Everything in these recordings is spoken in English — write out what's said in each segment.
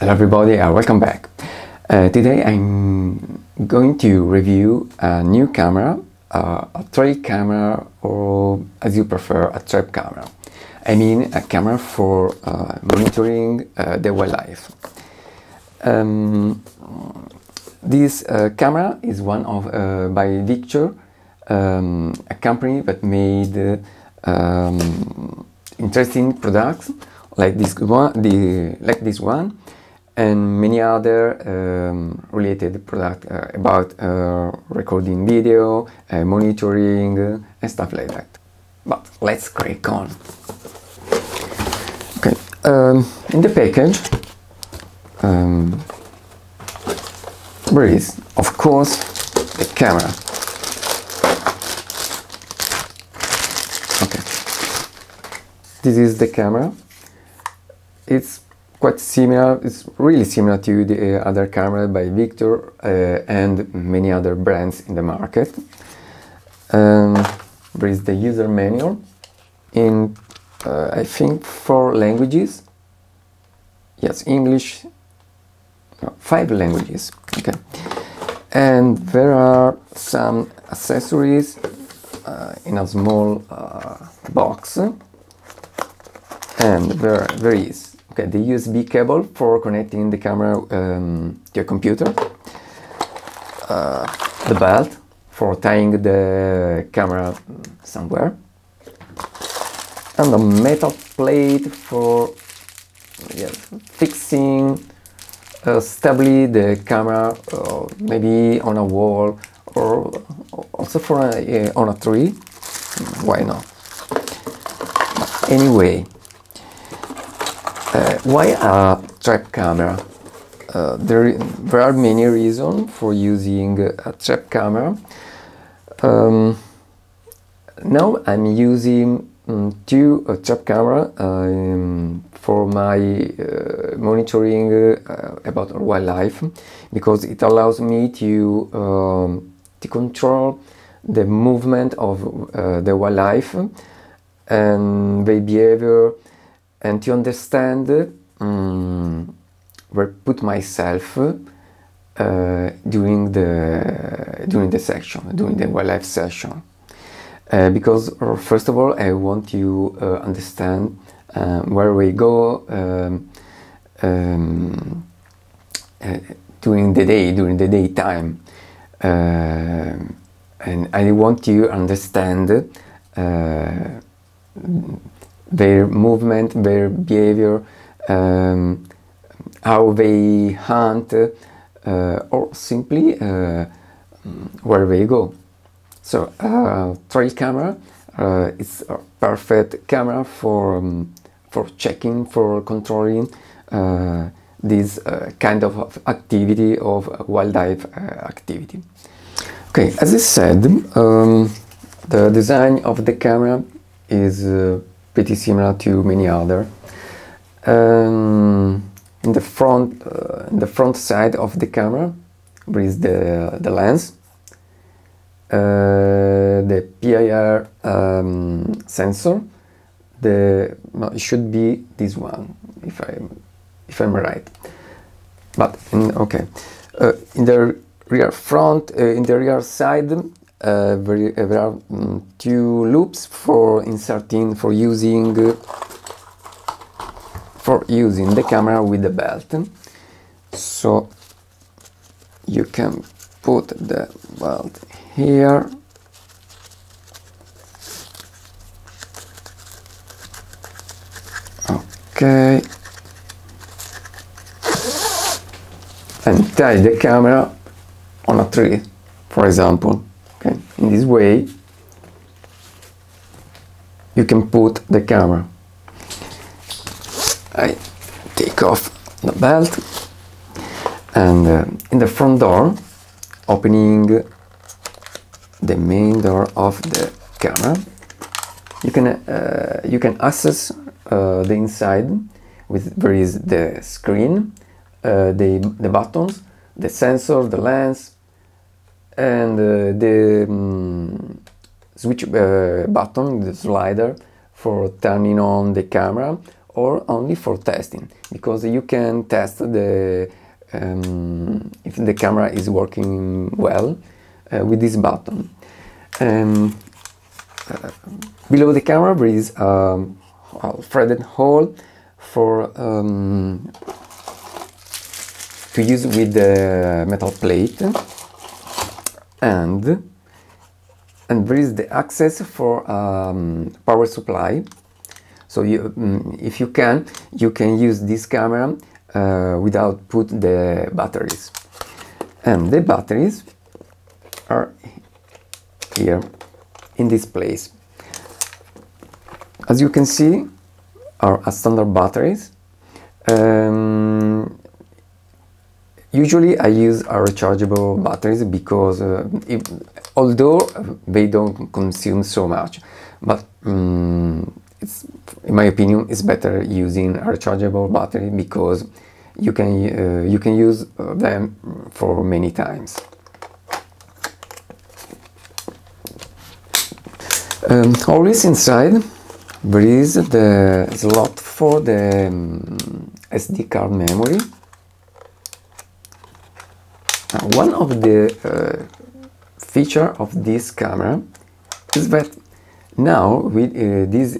Hello everybody, welcome back. Today I'm going to review a new camera, a trail camera, or as you prefer, a trap camera. I mean a camera for monitoring the wildlife. This camera is one of by Victure, a company that made interesting products like this one, and many other related products about recording video, monitoring, and stuff like that. But let's crack on. Okay, in the package there is, of course, the camera. Okay, this is the camera. It's quite similar, it's really similar to the other camera by Victure and many other brands in the market. There is the user manual in I think 4 languages. Yes, English, no, 5 languages. Okay, and there are some accessories in a small box, and there is the USB cable for connecting the camera to a computer, the belt for tying the camera somewhere, and a metal plate for fixing stably the camera, maybe on a wall or also for on a tree. Why not? Anyway, why a trap camera? There are many reasons for using a trap camera. Now I'm using 2 trap camera for my monitoring about wildlife, because it allows me to control the movement of the wildlife and their behavior, and to understand where put myself during the session, during the wildlife session. Because first of all, I want to understand where we go during the daytime, and I want to understand their movement, their behavior, how they hunt, or simply where they go. So trail camera is a perfect camera for checking, for controlling this kind of activity, of wildlife activity. Okay, as I said, the design of the camera is pretty similar to many other. In the front side of the camera there is the lens, the PIR sensor. It should be this one, if I'm right. But in the rear side there are 2 loops for using the camera with the belt. So you can put the belt here, okay, and tie the camera on a tree, for example. Okay, in this way you can put the camera. I take off the belt, and in the front door, opening the main door of the camera, you can access the inside. There is the screen, the buttons, the sensor, the lens, and the switch button, the slider for turning on the camera or only for testing, because you can test the if the camera is working well with this button. Below the camera there is a threaded hole for to use with the metal plate, and there is the access for power supply. So you, if you can use this camera without put the batteries, and the batteries are here in this place. As you can see, are standard batteries. Usually I use rechargeable batteries because although they don't consume so much, but it's, in my opinion, it's better using a rechargeable battery because you can use them for many times. Always inside there is the slot for the SD card memory. One of the features of this camera is that now with this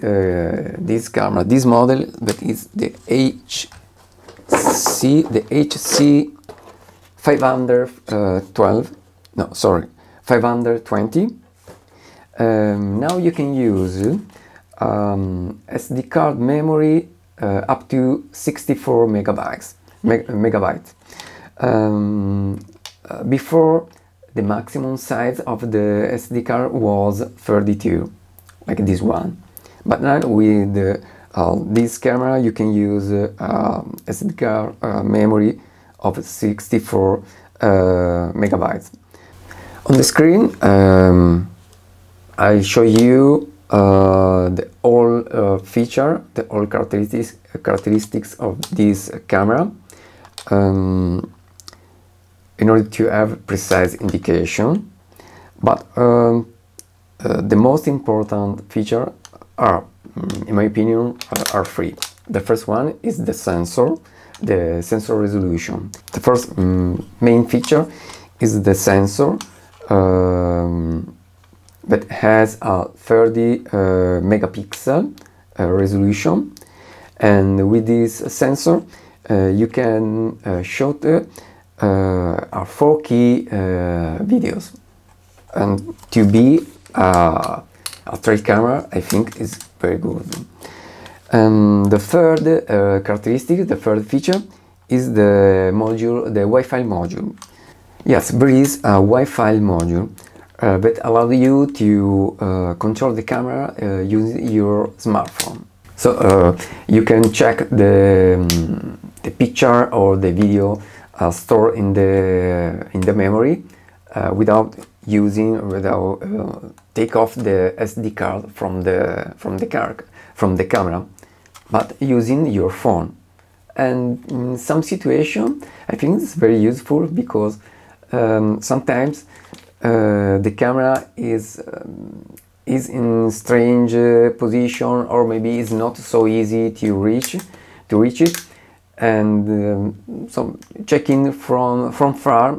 camera, this model, that is the HC520. Now you can use SD card memory up to 64 megabytes. Before, the maximum size of the SD card was 32, like this one. But now with this camera you can use SD card memory of 64 megabytes. On the screen I show you the all feature, the all characteristics of this camera, in order to have precise indication. But the most important feature are, in my opinion, are three. The first one is the sensor resolution. The first main feature is the sensor that has a 30 megapixel resolution, and with this sensor you can shoot 4K videos, and to be a trail camera I think is very good. And the third characteristic, the third feature, is the module, the Wi-Fi module. Yes, there is a Wi-Fi module that allows you to control the camera using your smartphone. So you can check the picture or the video stored in the memory without take off the SD card from the camera, but using your phone. And in some situation I think it's very useful because sometimes the camera is in strange position, or maybe it's not so easy to reach it, and so checking from far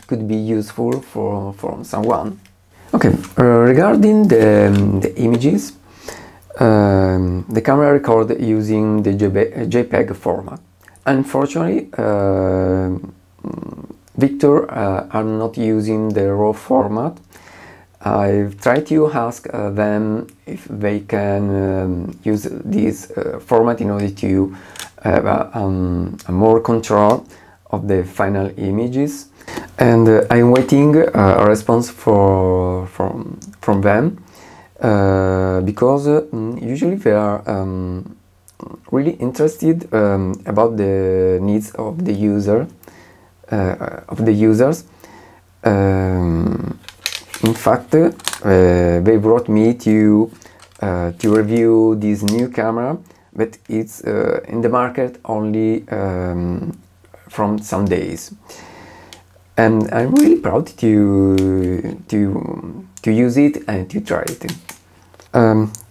could be useful for someone. Okay, regarding the images, the camera records using the JPEG format. Unfortunately, Victure are not using the RAW format. I've tried to ask them if they can use this format in order to have a more control of the final images, and I'm waiting a response from them because usually they are really interested about the needs of the users. In fact, they brought me to review this new camera, but it's in the market only from some days, and I'm really proud to use it and to try it.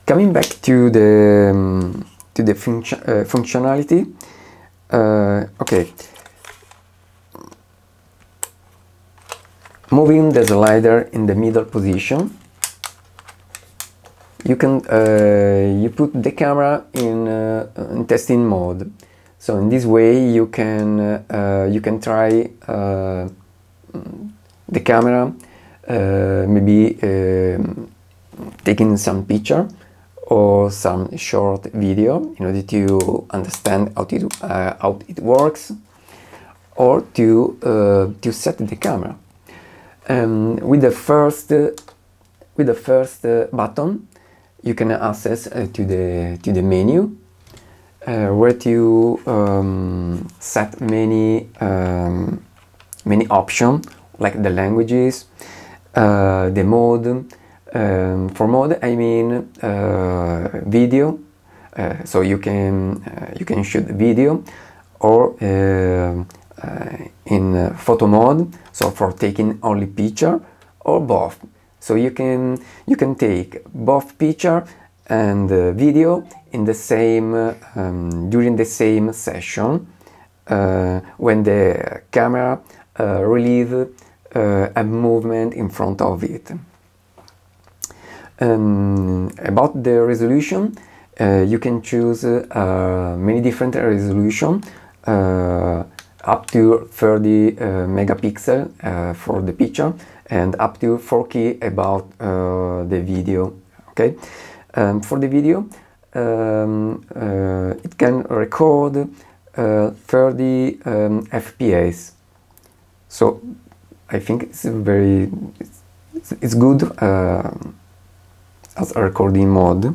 Coming back to the the functionality. Okay, moving the slider in the middle position, you can you put the camera in testing mode. So in this way you can try the camera, maybe taking some picture or some short video in order to understand how it works, or to set the camera. With the first button, you can access to the menu, where you set many options, like the languages, the mode. For mode, I mean video. So you can shoot video, or in photo mode, so for taking only picture, or both. So you can take both picture and video in the same during the same session, when the camera relieve a movement in front of it. About the resolution, you can choose many different resolution, up to 30 megapixel for the picture, and up to 4K about the video. Okay, for the video, it can record 30 FPS. So I think it's it's good as a recording mode.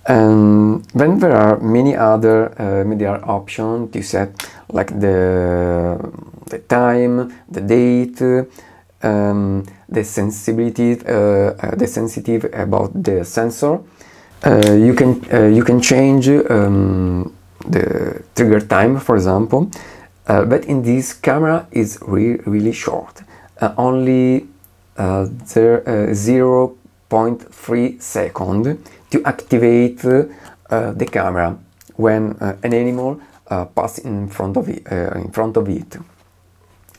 And then there are many other options to set, like the time, the date, the sensitivity about the sensor. You can change the trigger time, for example, but in this camera is really short, only 0.3 seconds to activate the camera when an animal passes in front of it.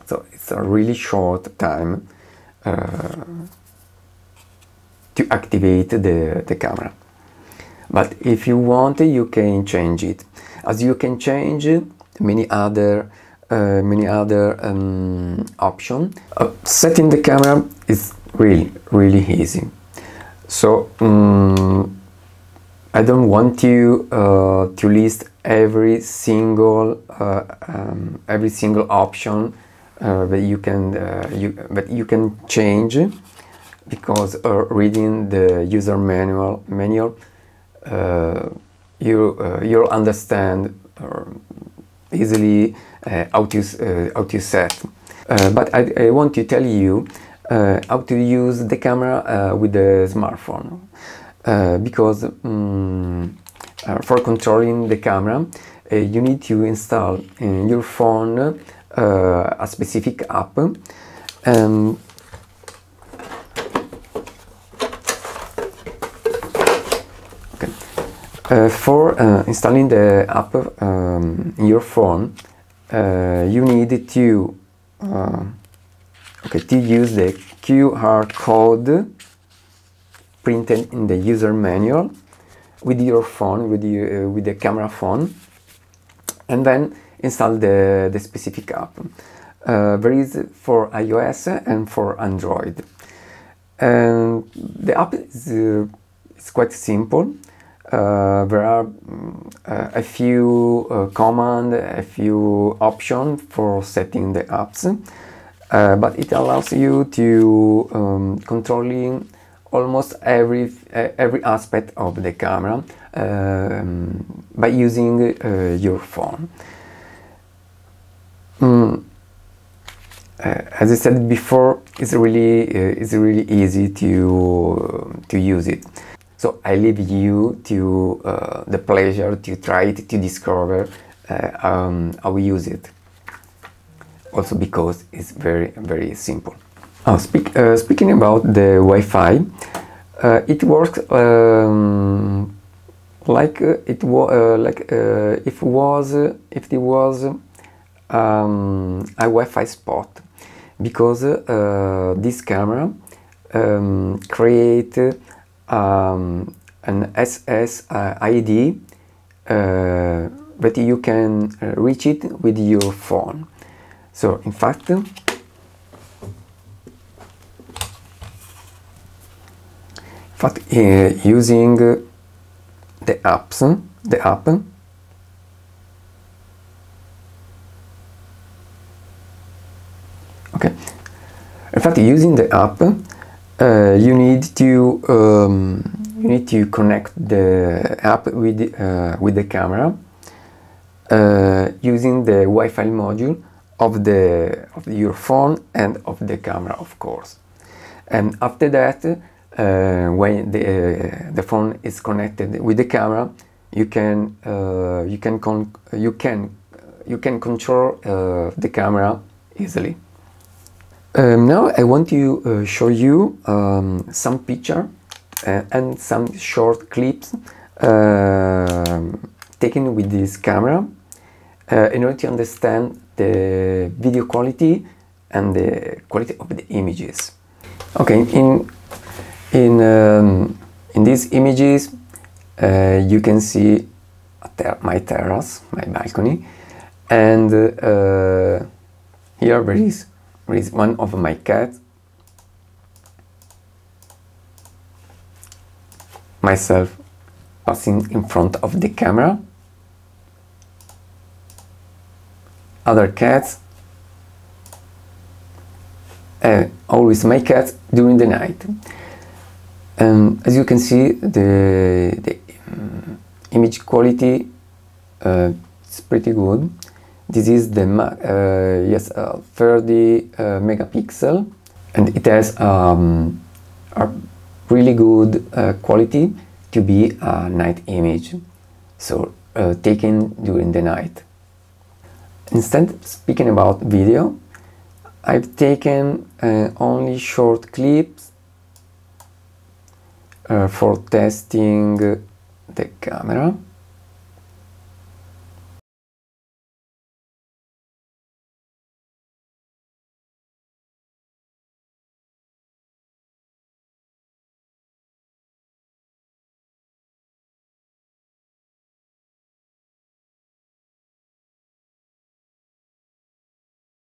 So it's a really short time to activate the camera. But if you want, you can change it, as you can change many other options. Setting the camera is really easy. So I don't want to list every single option that you can change, because reading the user manual you'll understand easily how to set. But I want to tell you how to use the camera with the smartphone, because for controlling the camera you need to install in your phone a specific app. For installing the app in your phone, you need to use the QR code printed in the user manual with your phone, with the camera phone, and then install the specific app. There is for iOS and for Android. And the app is quite simple. There are a few commands, a few options for setting the apps, but it allows you to controlling almost every aspect of the camera by using your phone. As I said before, it's really easy to use it. So I leave you to the pleasure to try it, to discover how we use it. Also because it's very simple. Speaking about the Wi-Fi, it works like it was if it was a Wi-Fi spot, because this camera create an SSID that you can reach it with your phone. So in fact, using the app, okay. In fact, using the app, you need to connect the app with the camera using the Wi-Fi module of your phone and of the camera, of course. And after that, when the phone is connected with the camera, you can control the camera easily. Now I want to show you some picture and some short clips taken with this camera in order to understand the video quality and the quality of the images. Okay, in these images you can see my terrace, my balcony, and here there is one of my cats, myself passing in front of the camera, other cats, always my cats during the night. And as you can see, the image quality is pretty good. This is the 30 megapixel, and it has a really good quality to be a night image, so taken during the night. Instead, speaking about video, I've taken only short clips for testing the camera.